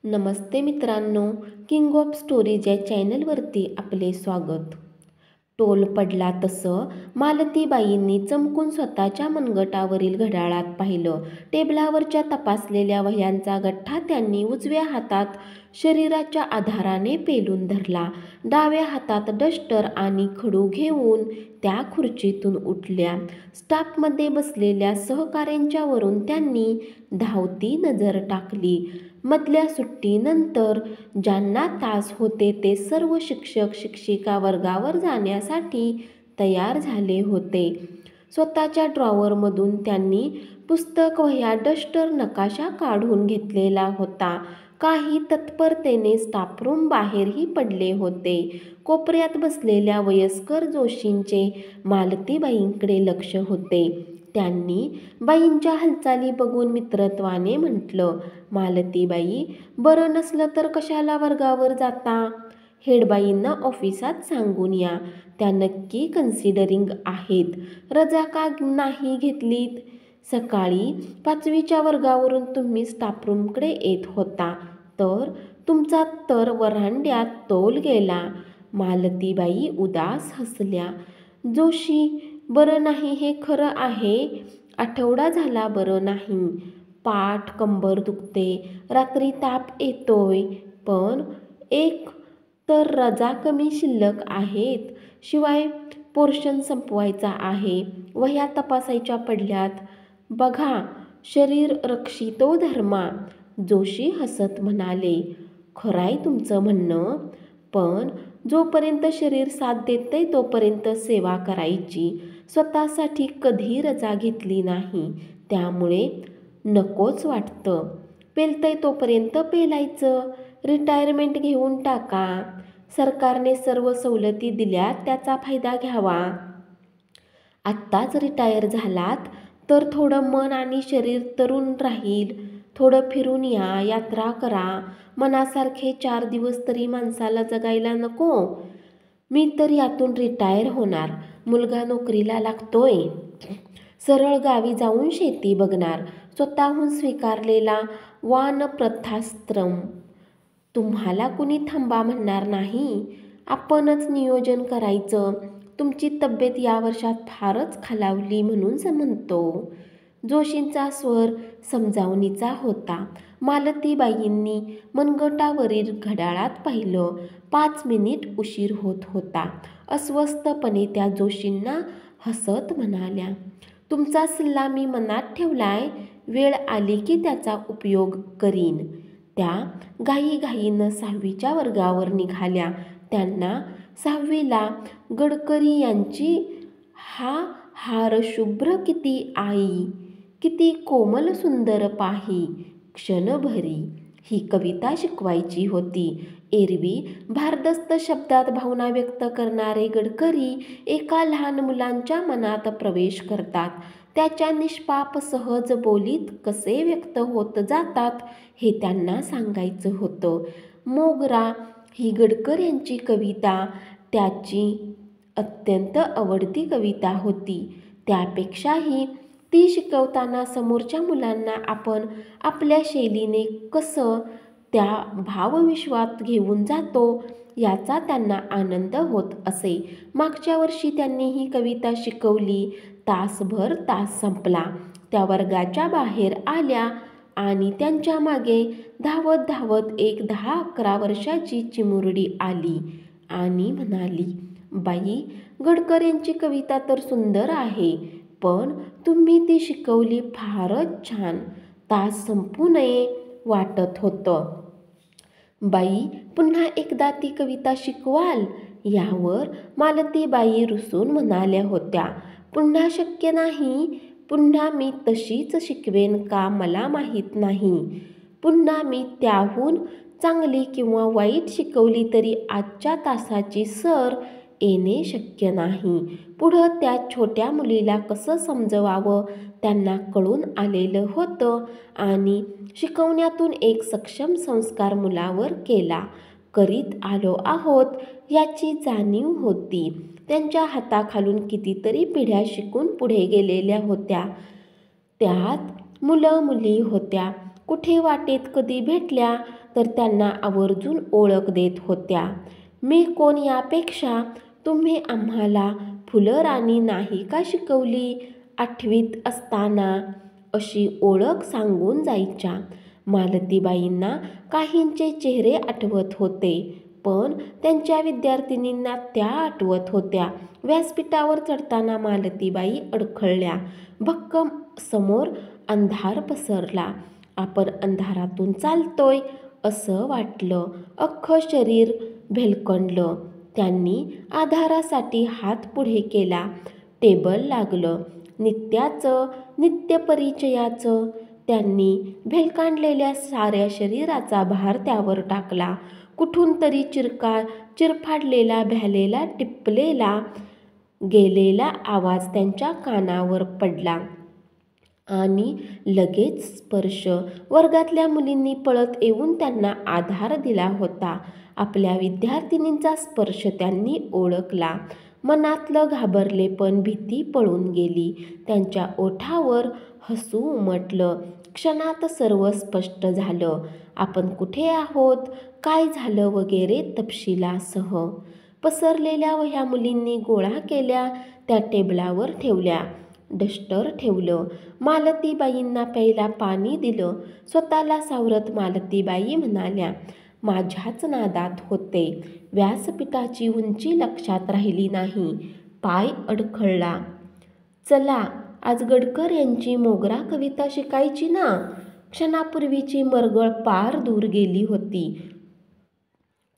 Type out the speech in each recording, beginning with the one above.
नमस्ते मित्रांनो, king of stories या चॅनलवरती आपले स्वागत. टोल पडला तसं मालतीबाईंनी चमकून स्वतःच्या मनगटावरील घड्याळात पाहिलं. टेबलावरच्या तपासलेल्या वह्यांचा गठ्ठा त्यांनी उजव्या हातात शरीराच्या आधाराने पेलून धरला. डाव्या हातात डस्टर आणि खडू घेऊन त्या खुर्चीतून उठल्या. स्टाफमध्ये बसलेल्या सहकाऱ्यांच्यावरून त्यांनी धावती नजर टाकली. मधल्या सुट्टीनंतर ज्यांना तास होते ते सर्व शिक्षक शिक्षिका वर्गावर जाण्यासाठी तयार झाले होते. स्वतःच्या ड्रॉवरमधून त्यांनी पुस्तक, वह्या, डस्टर, नकाशा काढून घेतलेला होता. काही तत्परतेने स्टाफरूम बाहेरही पडले होते. कोपऱ्यात बसलेल्या वयस्कर जोशींचे मालतीबाईंकडे लक्ष होते. त्यांनी बाईंच्या हालचाली बघून मित्रत्वाने म्हटलं, मालतीबाई, बरं नसलं तर कशाला वर्गावर जाता? हेडबाईंना ऑफिसात सांगून या, त्या नक्की कन्सिडरिंग आहेत. रजा का नाही घेतलीत? सकाळी 5वीच्या वर्गावरून तुम्ही स्टाफरूमकडे येत होता तर तुमचा तर वरांड्यात तोल गेला. मालतीबाई उदास हसल्या. जोशी, बरं नाही हे खरं आहे. आठवडा झाला बरं नाही. पाठ, कंबर दुखते, रात्री ताप येतोय. पण एक तर रजा कमी शिल्लक आहेत. शिवाय पोर्शन संपवायचा आहे. वह्या तपासायच्या पडल्यात. बघा, शरीर रक्षितो धर्मा. जोशी हसत म्हणाले, खरंय तुमचं म्हणणं, पण जोपर्यंत शरीर साथ देतंय तोपर्यंत सेवा करायची. स्वतःसाठी कधी रजा घेतली नाही, त्यामुळे नकोच वाटतं. पेलतंय तोपर्यंत पेलायचं. रिटायरमेंट घेऊन टाका. सरकारने सर्व सवलती दिल्यात, त्याचा फायदा घ्यावा. आत्ताच रिटायर झालात तर थोडं मन आणि शरीर तरुण राहील. थोडं फिरून या, यात्रा करा. मनासारखे 4 दिवस तरी माणसाला जगायला नको? मी तर यातून रिटायर होणार. मुलगा नोकरीला लागतोय. सरळ गावी जाऊन शेती बघणार. स्वतःहून स्वीकारलेला वानप्रस्थाश्रम. तुम्हाला कुणी थांबा म्हणणार नाही. आपणच नियोजन करायचं. तुमची तब्येत या वर्षात फारच खालावली म्हणून म्हणतो. जोशींचा स्वर समजावणीचा होता. मालतीबाईंनी मनगटावरील घड्याळात पाहिलं. 5 मिनिट उशीर होत होता. अस्वस्थपणे त्या जोशींना हसत म्हणाल्या, तुमचा सल्ला मी मनात ठेवलाय. वेळ आली की त्याचा उपयोग करीन. त्या घाईघाईनं 6वीच्या वर्गावर निघाल्या. त्यांना 6वीला गडकरी यांची हा हार शुभ्र किती आई, किती कोमल सुंदर पाही, क्षणभरी ही कविता शिकवायची होती. एरवी भारदस्त शब्दात भावना व्यक्त करणारे गडकरी एका लहान मुलांच्या मनात प्रवेश करतात. त्याच्या निष्पाप सहज बोलीत कसे व्यक्त होत जातात हे त्यांना सांगायचं होतं. मोगरा ही गडकऱ्यांची कविता त्याची अत्यंत आवडती कविता होती. त्यापेक्षाही ती शिकवताना समोरच्या मुलांना आपण आपल्या शैलीने कसं त्या भावविश्वात घेऊन जातो याचा त्यांना आनंद होत असे. मागच्या वर्षी त्यांनी ही कविता शिकवली. तासभर तास संपला. त्या वर्गाच्या बाहेर आल्या आणि त्यांच्या मागे धावत धावत एक 10-11 वर्षाची चिमुरडी आली आणि म्हणाली, बाई, गडकरींची कविता तर सुंदर आहे, पण तुम्ही ती शिकवली फारच छान. तास संपू नये वाटत होतं. बाई, पुन्हा एकदा ती कविता शिकवाल? यावर मालतीबाई रुसून म्हणाल्या होत्या, पुन्हा शक्य नाही. पुन्हा मी तशीच शिकवेन का मला माहीत नाही. पुन्हा मी त्याहून चांगली किंवा वाईट शिकवली तरी आजच्या तासाची सर येणे शक्य नाही. पुढं त्या छोट्या मुलीला कसं समजवावं त्यांना कळून आलेलं होतं आणि शिकवण्यातून एक सक्षम संस्कार मुलावर करीत आलो आहोत याची जाणीव होती. त्यांच्या हाताखालून कितीतरी पिढ्या शिकून पुढे गेलेल्या होत्या. त्यात मुलं मुली होत्या. कुठे वाटेत कधी भेटल्या तर त्यांना आवर्जून ओळख देत होत्या. मी कोण यापेक्षा तुम्ही आम्हाला फुलराणी नाही का शिकवली? 8वीत असताना अशी ओळख सांगून जायच्या. मालतीबाईंना काहींचे चेहरे आठवत होते, पण त्यांच्या विद्यार्थिनींना त्या आठवत होत्या. व्यासपीठावर चढताना मालतीबाई अडखळल्या. भक्कम समोर अंधार पसरला. आपण अंधारातून चालतोय असं वाटलं. अख्खं शरीर भेलकंडलं. त्यांनी आधारासाठी हात पुढे केला. टेबल लागलं. नित्याचं, नित्यपरिचयाचं. त्यांनी भेलकांडलेल्या साऱ्या शरीराचा भार त्यावर टाकला. कुठून तरी चिरफाडलेला, भ्यालेला, टिपलेला गेलेला आवाज त्यांच्या कानावर पडला आणि लगेच स्पर्श. वर्गातल्या मुलींनी पळत येऊन त्यांना आधार दिला होता. आपल्या विद्यार्थिनींचा स्पर्श त्यांनी ओळखला. मनातलं घाबरलेपण, भीती पळून गेली. त्यांच्या ओठावर हसू उमटलं. क्षणात सर्व स्पष्ट झालं. आपण कुठे आहोत, काय झालं वगैरे तपशिलासह. पसरलेल्या वह्या मुलींनी गोळा केल्या, त्या टेबलावर ठेवल्या. डस्टर ठेवलं. मालतीबाईंना प्यायला पाणी दिलं. स्वतःला सावरत मालतीबाई म्हणाल्या, माझ्याच नादात होते. व्यासपीठाची उंची लक्षात राहिली नाही. पाय अडखळला. चला, आज गडकर यांची मोगरा कविता शिकायची ना? क्षणापूर्वीची मरगळ पार दूर गेली होती.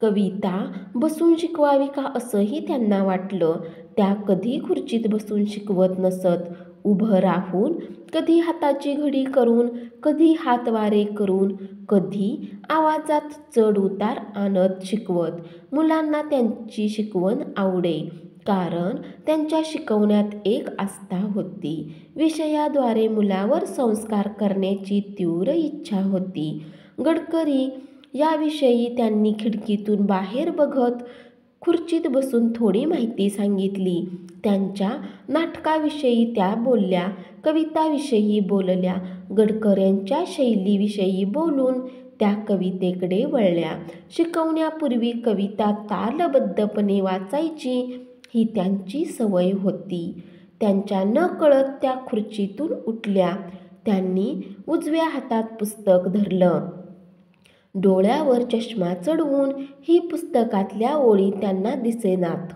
कविता बसून शिकवावी का असंही त्यांना वाटलं. त्या कधी खुर्चीत बसून शिकवत नसत. उभं राहून, कधी हाताची घडी करून, कधी हातवारे करून, कधी आवाजात चढ उतार आणत शिकवत. मुलांना त्यांची शिकवण आवडे, कारण त्यांच्या शिकवण्यात एक आस्था होती. विषयाद्वारे मुलावर संस्कार करण्याची तीव्र इच्छा होती. गडकरी याविषयी त्यांनी खिडकीतून बाहेर बघत खुर्चीत बसून थोडी माहिती सांगितली. त्यांच्या नाटकाविषयी त्या बोलल्या, कविताविषयी बोलल्या. गडकऱ्यांच्या शैलीविषयी बोलून त्या कवितेकडे वळल्या. शिकवण्यापूर्वी कविता तालबद्धपणे वाचायची ही त्यांची सवय होती. त्यांच्या नकळत त्या खुर्चीतून उठल्या. त्यांनी उजव्या हातात पुस्तक धरलं. डोळ्यावर चष्मा चढवून ही पुस्तकातल्या ओळी त्यांना दिसेनात.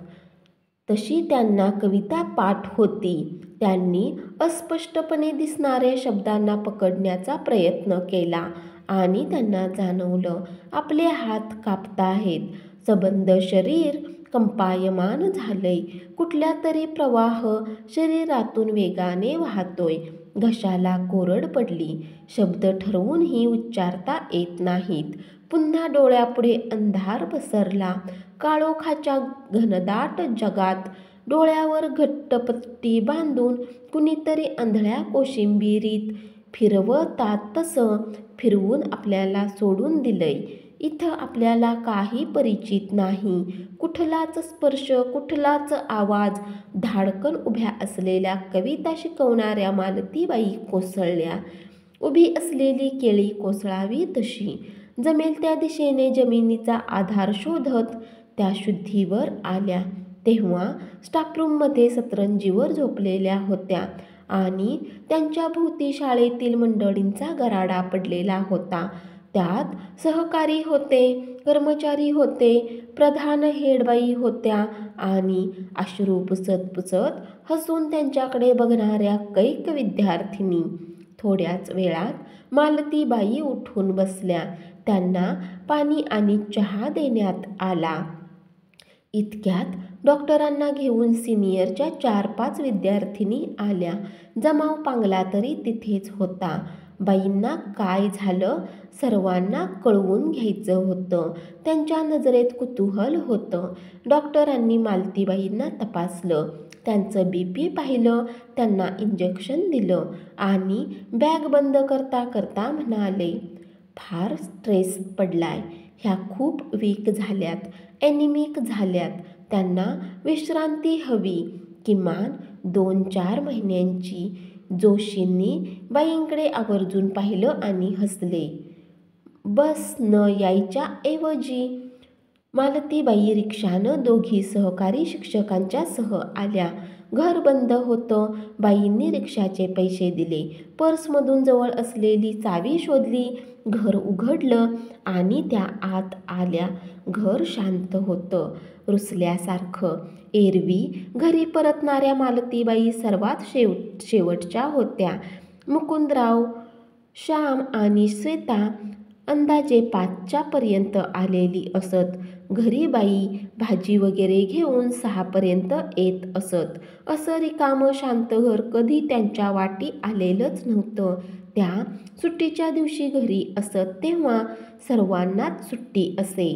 तशी त्यांना कविता पाठ होती. त्यांनी अस्पष्टपणे दिसणाऱ्या शब्दांना पकडण्याचा प्रयत्न केला आणि त्यांना जाणवलं, आपले हात कापताहेत. सबंध शरीर कंपायमान झालंय. कुठल्या तरी प्रवाह शरीरातून वेगाने वाहतोय. घशाला कोरड पडली. शब्द ठरवूनही उच्चारता येत नाहीत. पुन्हा डोळ्यापुढे अंधार पसरला. काळोखाच्या घनदाट जगात डोळ्यावर घट्ट पट्टी बांधून कुणीतरी आंधळ्या कोशिंबिरीत फिरवतात तसं फिरवून आपल्याला सोडून दिलंय. इथं आपल्याला काही परिचित नाही. कुठलाच स्पर्श, कुठलाच आवाज. धाडकन उभ्या असलेल्या कविता शिकवणाऱ्या मालतीबाई कोसळल्या. उभी असलेली केळी कोसळावी तशी. जमेल त्या दिशेने जमिनीचा आधार शोधत त्या शुद्धीवर आल्या. तेव्हा स्टाफरूममध्ये सतरंजीवर झोपलेल्या होत्या आणि त्यांच्या भोवती शाळेतील मंडळींचा गराडा पडलेला होता. त्यात सहकारी होते, कर्मचारी होते, प्रधान हेडबाई होत्या आणि अश्रू पुसत पुसत हसून त्यांच्याकडे बघणाऱ्या कैक विद्यार्थिनी. थोड्याच वेळात मालतीबाई उठून बसल्या. त्यांना पाणी आणि चहा देण्यात आला. इतक्यात डॉक्टरांना घेऊन सिनियरच्या 4-5 विद्यार्थिनी आल्या. जमाव पांगला तरी तिथेच होता. बाईंना काय झालं सर्वांना कळवून घ्यायचं होतं. त्यांच्या नजरेत कुतूहल होतं. डॉक्टरांनी मालतीबाईंना तपासलं. त्यांचं BP पाहिलं. त्यांना इंजेक्शन दिलं आणि बॅग बंद करता करता म्हणाले, फार स्ट्रेस पडलाय. ह्या खूप वीक झाल्यात, ॲनिमिक झाल्यात. त्यांना विश्रांती हवी, किमान 2-4 महिन्यांची. जोशींनी बाईंकडे आवर्जून पाहिलं आणि हसले. बस न यायच्या ऐवजी मालतीबाई रिक्षानं दोघी सहकारी शिक्षकांच्या सह आल्या. घर बंद होतं. बाईंनी रिक्षाचे पैसे दिले. पर्समधून जवळ असलेली चावी शोधली. घर उघडलं आणि त्या आत आल्या. घर शांत होतं, रुसल्यासारखं. एरवी घरी परतणाऱ्या मालतीबाई सर्वात शेवटच्या होत्या. मुकुंदराव, श्याम आणि श्वेता अंदाजे 5च्या पर्यंत आलेली असत. घरी बाई भाजी वगैरे घेऊन 6पर्यंत येत असत. असं रिकामं शांत घर कधी त्यांच्या वाटी आलेलंच नव्हतं. त्या सुट्टीच्या दिवशी घरी असत तेव्हा सर्वांनाच सुट्टी असे.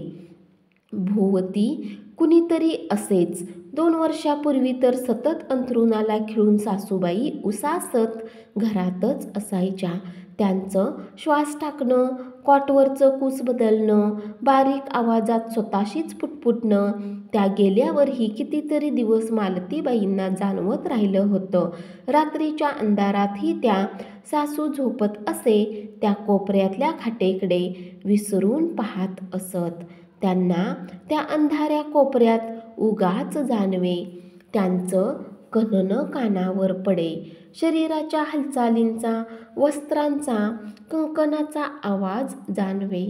भोवती कुणीतरी असेच. 2 वर्षापूर्वी तर सतत अंथरुणाला खिळून सासूबाई उसासत घरातच असायच्या. त्यांचं श्वास टाकणं, कॉटवरचं कूस बदलणं, बारीक आवाजात स्वतःशीच पुटपुटणं त्या गेल्यावरही कितीतरी दिवस मालतीबाईंना जाणवत राहिलं होतं. रात्रीच्या अंधारातही त्या सासू झोपत असे त्या कोपऱ्यातल्या खाटेकडे विसरून पाहत असत. त्यांना त्या अंधाऱ्या कोपऱ्यात उगाच जाणवे. त्यांचं कणनं कानावर पडे. शरीराच्या हालचालींचा, वस्त्रांचा, कंकणाचा आवाज जाणवे.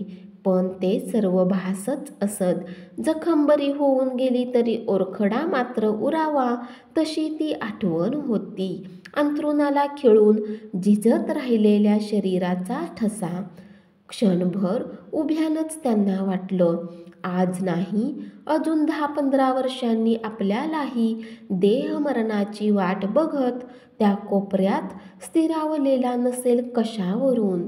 पण ते सर्व भासच असत. जखम बरी होऊन गेली तरी ओरखडा मात्र उरावा तशी ती आठवण होती. अंथरुणाला खिळून झिजत राहिलेल्या शरीराचा ठसा. क्षणभर उभ्यानंच त्यांना वाटलं, आज नाही, अजून 10-15 वर्षांनी आपल्यालाही देहमरणाची वाट बघत त्या कोपऱ्यात स्थिरावलेला नसेल कशावरून.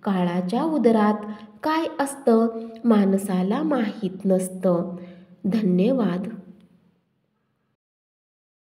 काळाच्या उदरात काय असतं माणसाला माहीत नसतं. धन्यवाद.